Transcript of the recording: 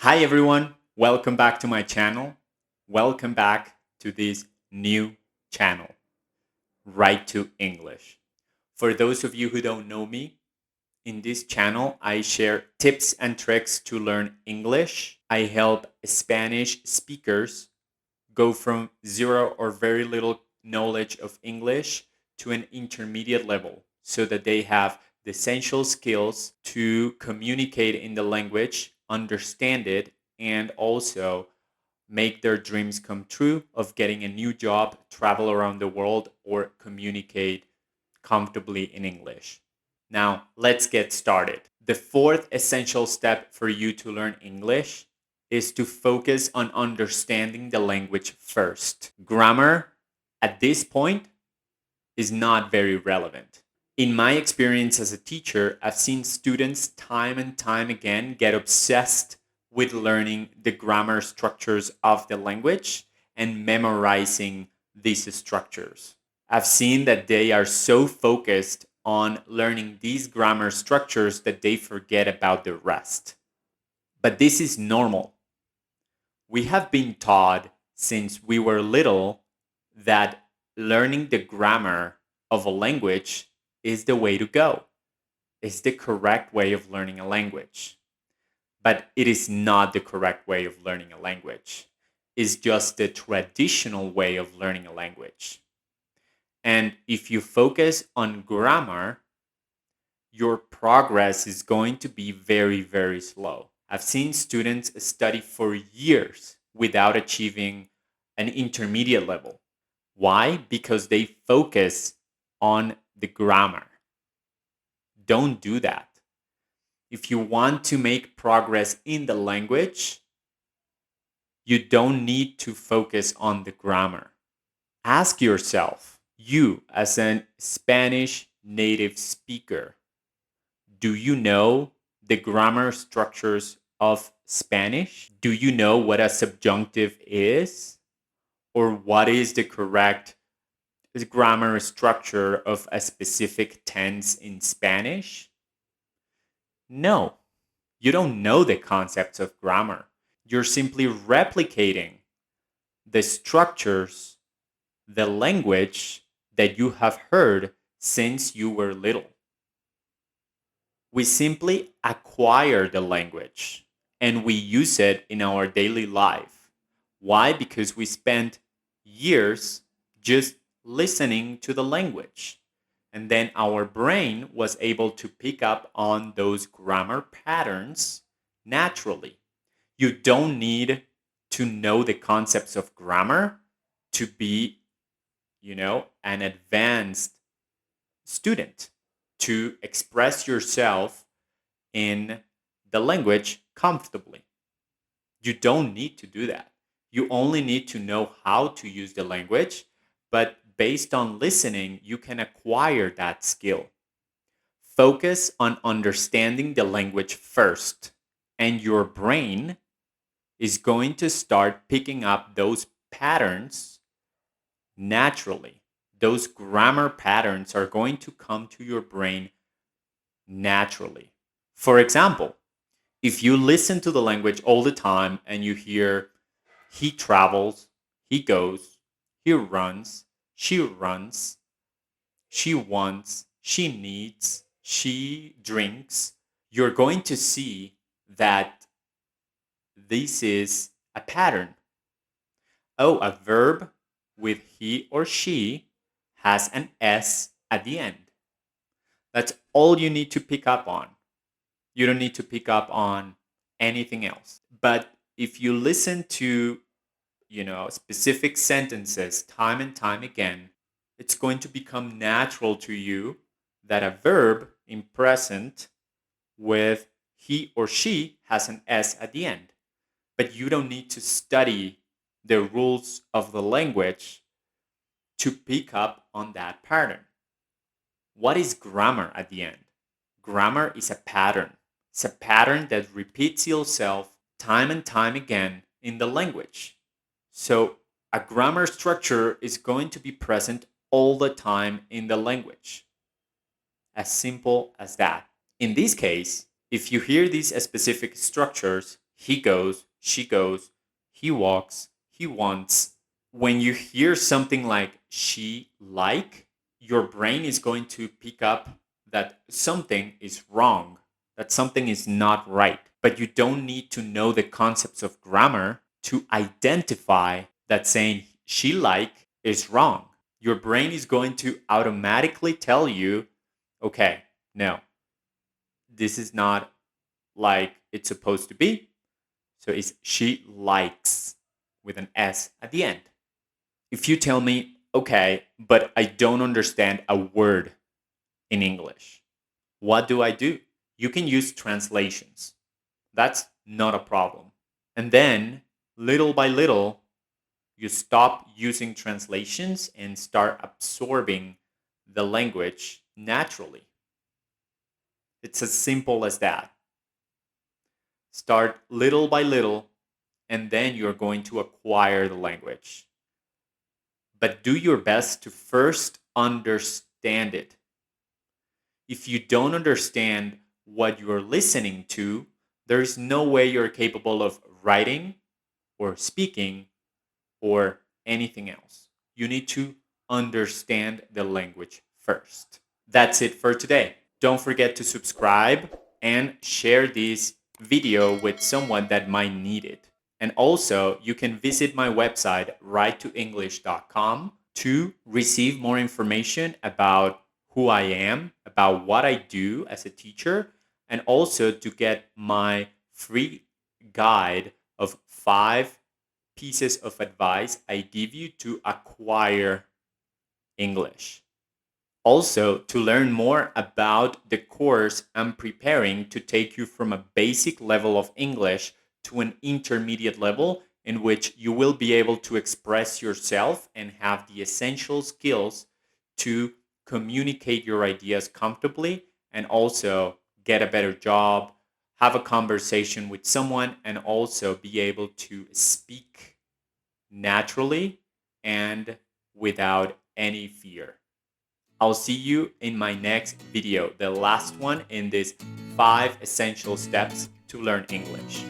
Hi everyone, welcome back to my channel. Welcome back to this new channel, Right to English. For those of you who don't know me, in this channel I share tips and tricks to learn English. I help Spanish speakers go from zero or very little knowledge of English to an intermediate level so that they have the essential skills to communicate in the language, understand it, and also make their dreams come true of getting a new job, travel around the world, or communicate comfortably in English. Now, let's get started. The fourth essential step for you to learn English is to focus on understanding the language first. Grammar, at this point, is not very relevant. In my experience as a teacher, I've seen students time and time again get obsessed with learning the grammar structures of the language and memorizing these structures. I've seen that they are so focused on learning these grammar structures that they forget about the rest. But this is normal. We have been taught since we were little that learning the grammar of a language is the way to go. It's the correct way of learning a language. But it is not the correct way of learning a language. It's just the traditional way of learning a language. And if you focus on grammar, your progress is going to be very, very slow. I've seen students study for years without achieving an intermediate level. Why? Because they focus on the grammar. Don't do that. If you want to make progress in the language, you don't need to focus on the grammar. Ask yourself, you as a Spanish native speaker, do you know the grammar structures of Spanish? Do you know what a subjunctive is? Or what is the correct grammar structure of a specific tense in Spanish? No, you don't know the concepts of grammar. You're simply replicating the structures, the language that you have heard since you were little. We simply acquire the language and we use it in our daily life. Why? Because we spent years just listening to the language. And then our brain was able to pick up on those grammar patterns naturally. You don't need to know the concepts of grammar to be, an advanced student, to express yourself in the language comfortably. You don't need to do that. You only need to know how to use the language, but based on listening, you can acquire that skill. Focus on understanding the language first, and your brain is going to start picking up those patterns naturally. Those grammar patterns are going to come to your brain naturally. For example, if you listen to the language all the time and you hear he travels, he goes, he runs, she runs, she wants, she needs, she drinks, you're going to see that this is a pattern. Oh, a verb with he or she has an S at the end. That's all you need to pick up on. You don't need to pick up on anything else. But if you listen to, specific sentences time and time again, it's going to become natural to you that a verb in present with he or she has an S at the end. But you don't need to study the rules of the language to pick up on that pattern. What is grammar at the end? Grammar is a pattern. It's a pattern that repeats itself time and time again in the language. So a grammar structure is going to be present all the time in the language. As simple as that. In this case, if you hear these specific structures, he goes, she goes, he walks, he wants. When you hear something like she like, your brain is going to pick up that something is wrong, that something is not right. But you don't need to know the concepts of grammar to identify that saying she like is wrong. Your brain is going to automatically tell you, okay, no, this is not like it's supposed to be. So it's she likes with an S at the end. If you tell me, okay, but I don't understand a word in English, what do I do? You can use translations. That's not a problem. And then, little by little, you stop using translations and start absorbing the language naturally. It's as simple as that. Start little by little, and then you're going to acquire the language. But do your best to first understand it. If you don't understand what you're listening to, there's no way you're capable of writing or speaking or anything else. You need to understand the language first. That's it for today. Don't forget to subscribe and share this video with someone that might need it. And also, you can visit my website, writetoenglish.com, to receive more information about who I am, about what I do as a teacher, and also to get my free guide of 5 pieces of advice I give you to acquire English. Also, to learn more about the course I'm preparing to take you from a basic level of English to an intermediate level in which you will be able to express yourself and have the essential skills to communicate your ideas comfortably and also get a better job, have a conversation with someone, and also be able to speak naturally and without any fear. I'll see you in my next video, the last one in this 5 essential steps to learn English.